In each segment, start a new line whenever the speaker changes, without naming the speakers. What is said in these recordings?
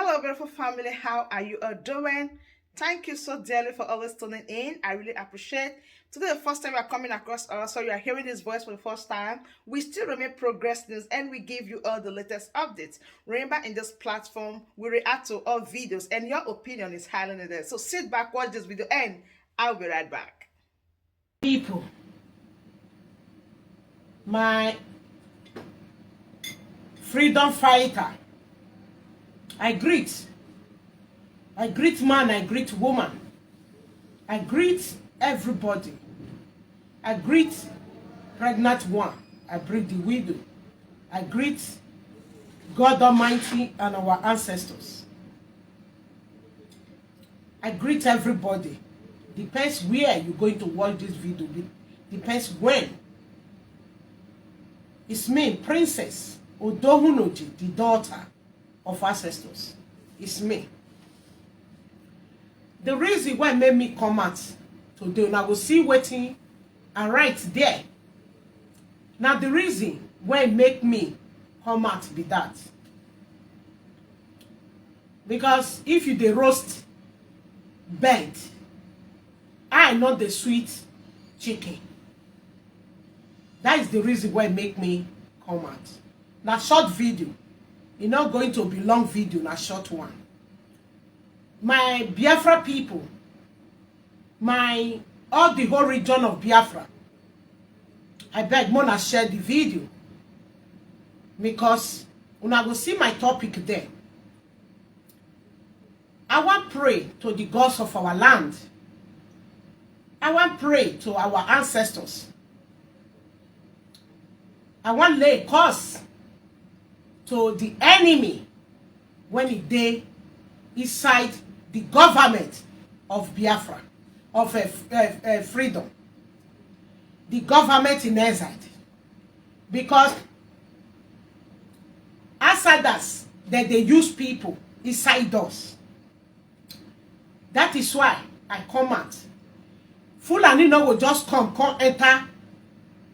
Hello, beautiful family. How are you all doing? Thank you so dearly for always tuning in. I really appreciate. Today, the first time you are coming across us, so you are hearing this voice for the first time. We still remain Progress News and we give you all the latest updates. Remember, in this platform, we react to all videos and your opinion is highly needed. So sit back, watch this video, and I'll be right back.
People, my freedom fighter, I greet man, I greet woman, I greet everybody, I greet pregnant one, I greet the widow, I greet God Almighty and our ancestors. I greet everybody. Depends where you're going to watch this video. Depends when. It's me, Princess Odohunoji, the daughter of ancestors. It's me. The reason why made me come out today, and I will see waiting and right there. Now the reason why make me come out be that. Because if you dey roast bird, I know the sweet chicken. That is the reason why make me come out. Now short video. It's not going to be long video, na short one. My Biafra people, all the whole region of Biafra, I beg Mona share the video because when I go see my topic there, I want pray to the gods of our land. I want pray to our ancestors. I want lay curse to the enemy when it dey inside the government of Biafra, of freedom. The government in exile. Because outsiders, that they use people inside us. That is why I come out. Fulani no will just come enter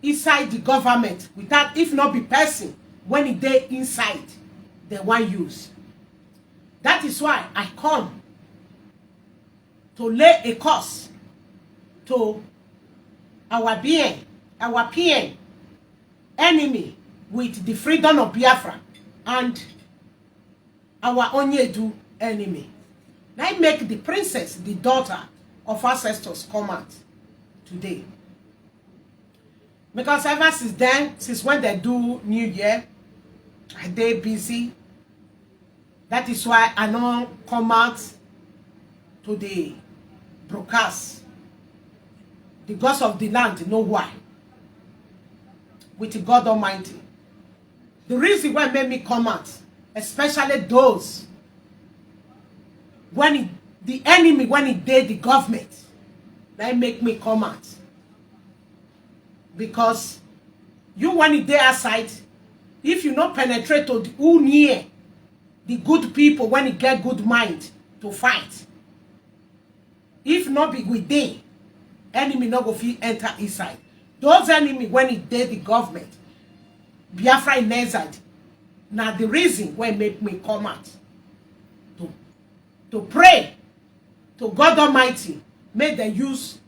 inside the government without, if not be person, when it dey inside, they want use. That is why I come to lay a curse to our being, our PN, enemy with the freedom of Biafra, and our Onyedu enemy. Now make the princess, the daughter of ancestors, come out today. Because ever since then, since when they do New Year, they busy. That is why I don't come out to the broadcast. The gods of the land know why. With God Almighty. The reason why made me come out, especially those when the enemy, when it did the government, that make me come out. Because you when it dey outside, if you not penetrate to the who near the good people when it get good mind to fight, if not be within, enemy not go fit enter inside. Those enemy when it dey the government, Biafra in exile. Now the reason why make me come out to pray to God Almighty, may they use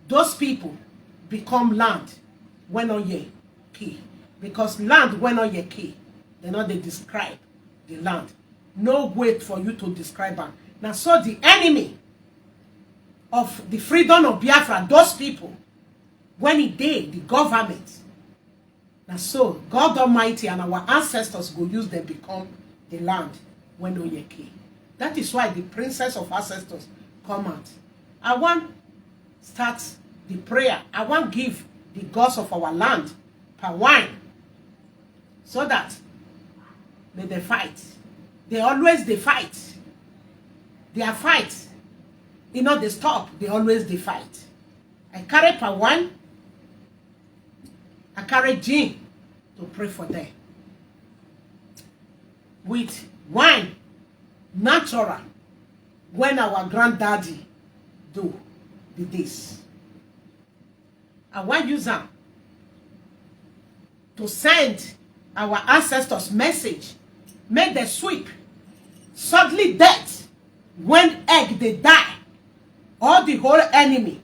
those people become land when on your key. Because land when on your key, they know they describe the land. No wait for you to describe them. Now so the enemy of the freedom of Biafra, those people, when it did the government, now so God Almighty and our ancestors go use them become the land when on your key. That is why the princess of ancestors come out. I want start the prayer. I want give the gods of our land per wine, so that may they fight. They always they fight. Their fight, you know, they stop. They always they fight. I carry per wine. I carry gin to pray for them. With wine, natural, when our granddaddy do this. I want use them to send our ancestors message. Make the sweep suddenly death, when egg they die, or the whole enemy,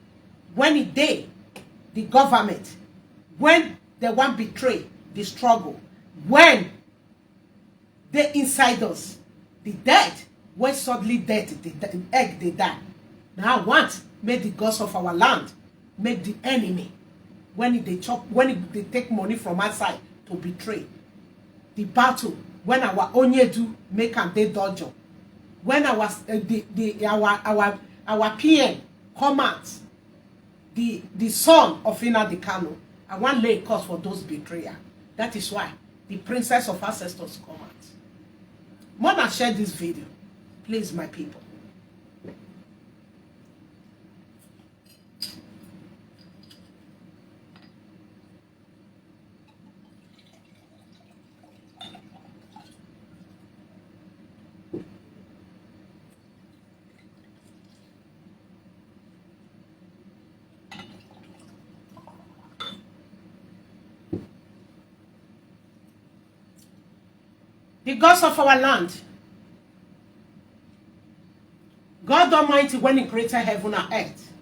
when it dey, the government, when they want betray, the struggle, when they inside us, the death, when suddenly death, the egg they die. Now I want make the gods of our land, make the enemy, when they chop, when they take money from outside to betray, the battle, when our onyedu make and they dojo, when our our PM come out, the son of Nnamdi Kanu, I want lay a cause for those betrayers. That is why the princess of ancestors come out. More than share this video, please, my people. The gods of our land, God Almighty, when He created heaven and earth,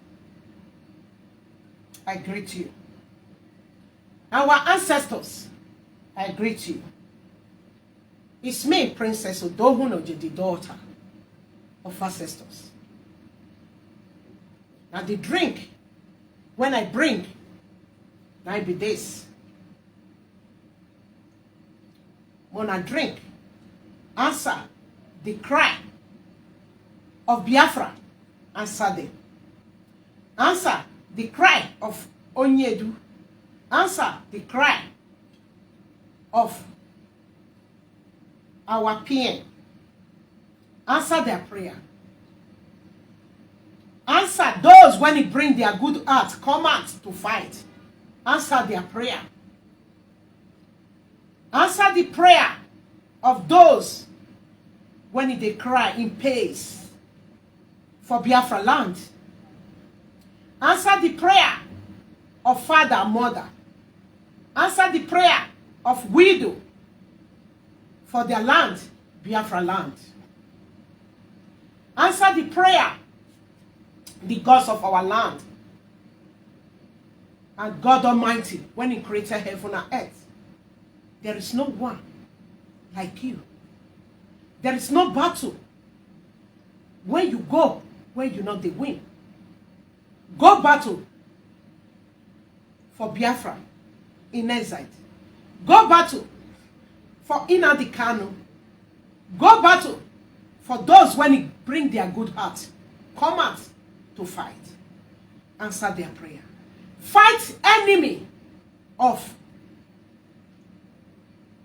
I greet you. Our ancestors, I greet you. It's me, Princess Odohunoje, the daughter of ancestors. Now the drink, when I bring, now it be this. When I drink, answer the cry of Biafra, answer them. Answer the cry of Onyedu. Answer the cry of our PM. Answer their prayer. Answer those when they bring their good heart, come out to fight. Answer their prayer. Answer the prayer of those when they cry in pace for Biafra land. Answer the prayer of father and mother. Answer the prayer of widow for their land, Biafra land. Answer the prayer, the gods of our land. And God Almighty, when He created heaven and earth, there is no one like you. There is no battle when you go, when you not the win. Go battle for Biafra in exile. Go battle for Nnamdi Kanu. Go battle for those when they bring their good heart, come out to fight. Answer their prayer. Fight enemy of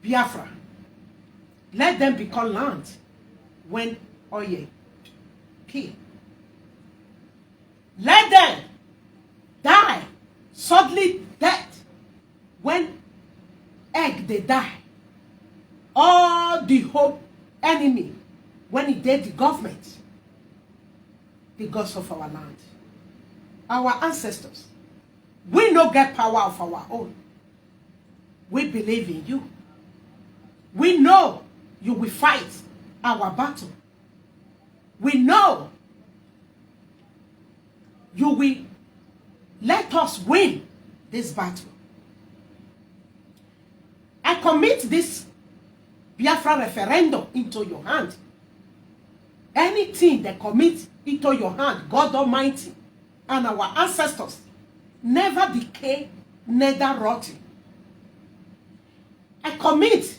Biafra. Let them become land when Oye key. Let them die suddenly death when egg they die. All the hope enemy when it did the government, the gods of our land, our ancestors. We no get power of our own. We believe in you. We know you will fight our battle. We know you will let us win this battle. I commit this Biafra referendum into your hand. Anything that commit into your hand, God Almighty and our ancestors, never decay, neither rotten. I commit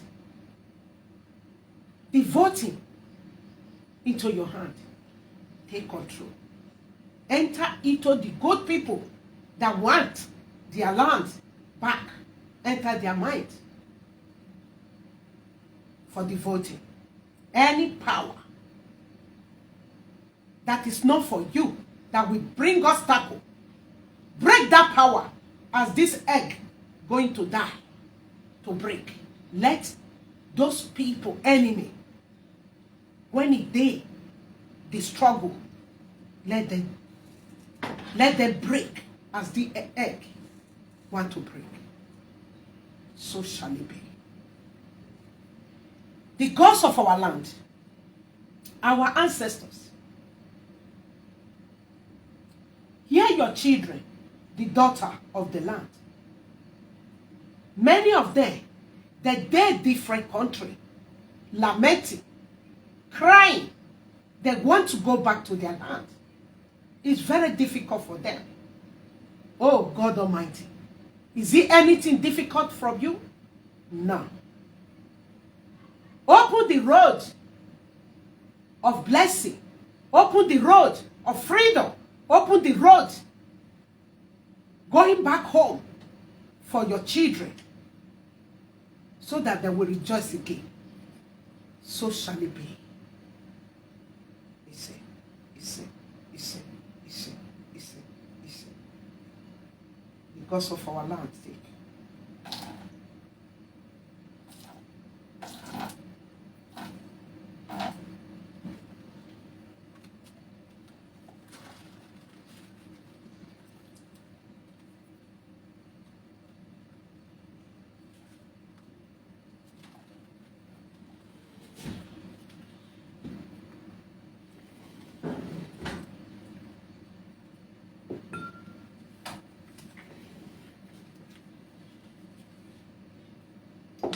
the voting into your hand. Take control. Enter into the good people that want their land back. Enter their mind for the voting. Any power that is not for you, that will bring us tackle, break that power as this egg going to die, to break. Let those people, enemy, when it day, the struggle, let them break as the egg want to break. So shall it be. The gods of our land, our ancestors. Hear your children, the daughter of the land. Many of them, they're different country, lamenting, crying. They want to go back to their land. It's very difficult for them. Oh, God Almighty. Is it anything difficult from you? No. Open the road of blessing. Open the road of freedom. Open the road going back home for your children so that they will rejoice again. So shall it be. He said, he said, he said, he said, he said, he said. Because of our land's sake.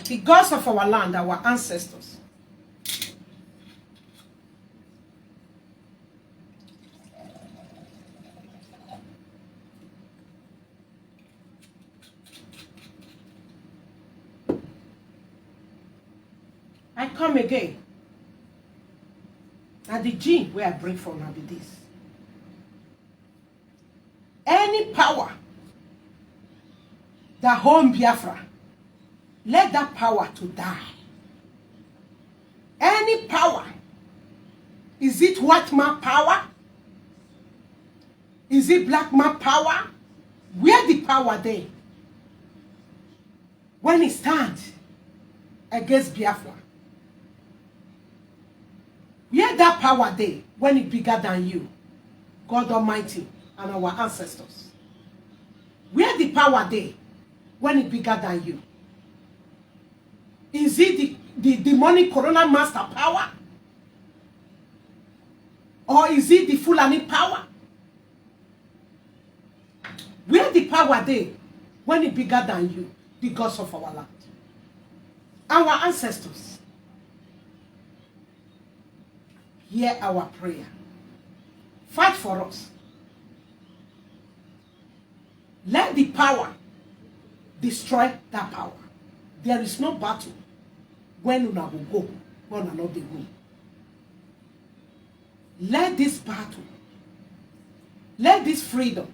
The gods of our land, our ancestors. I come again. And the gene where I bring from now be this. Any power that hold Biafra, let that power to die. Any power. Is it white man power? Is it black man power? Where the power there? When it stands against Biafra. Where that power there? When it bigger than you? God Almighty and our ancestors. Where the power there? When it bigger than you? Is it the demonic corona master power? Or is it the Fulani power? Where the power there when it bigger than you? The gods of our land. Our ancestors. Hear our prayer. Fight for us. Let the power destroy that power. There is no battle when una will go, when una not the win. Let this battle, let this freedom,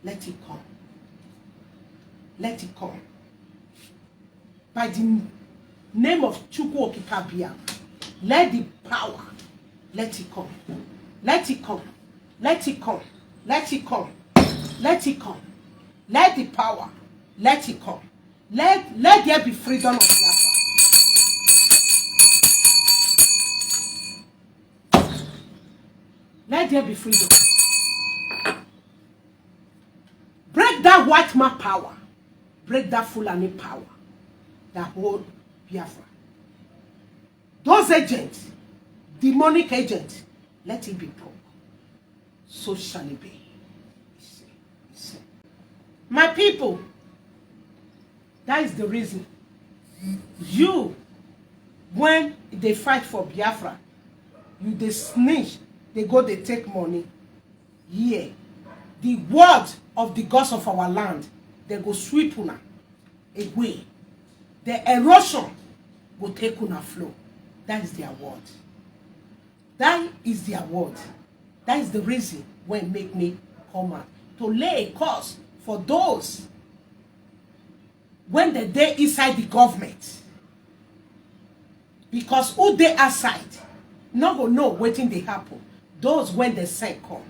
let it come. Let it come. By the name of Chukwu Okikabia, let the power, let it come. Let it come. Let it come. Let it come. Let it come. Let the power, let it come. Let there be freedom of Biafra. Let there be freedom. Break that white man power. Break that Fulani power that hold Biafra. Those agents, demonic agents, let it be broke. So shall it be. My people, that is the reason. You, when they fight for Biafra, you they snitch, they go, they take money. Yeah. The word of the gods of our land, they go sweep una away. The erosion will take una flow. That is their word. That is their word. That is the reason why it make me come out. To lay a cause for those when they inside the government. Because who they outside, not go know waiting they happen. Those when they say come.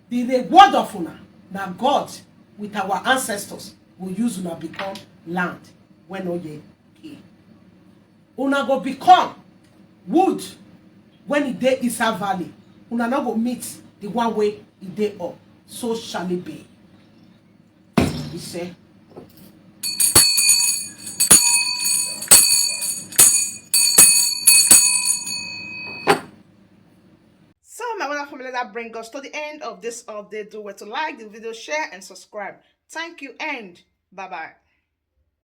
The reward of una, now God with our ancestors will use una become land when no ye came. Una go become wood when it dey Isa Valley. Una not go meet the one way it dey up. So shall it be. He said.
our family, that brings us to the end of this update. Do well to like the video, share, and subscribe. Thank you, and bye-bye.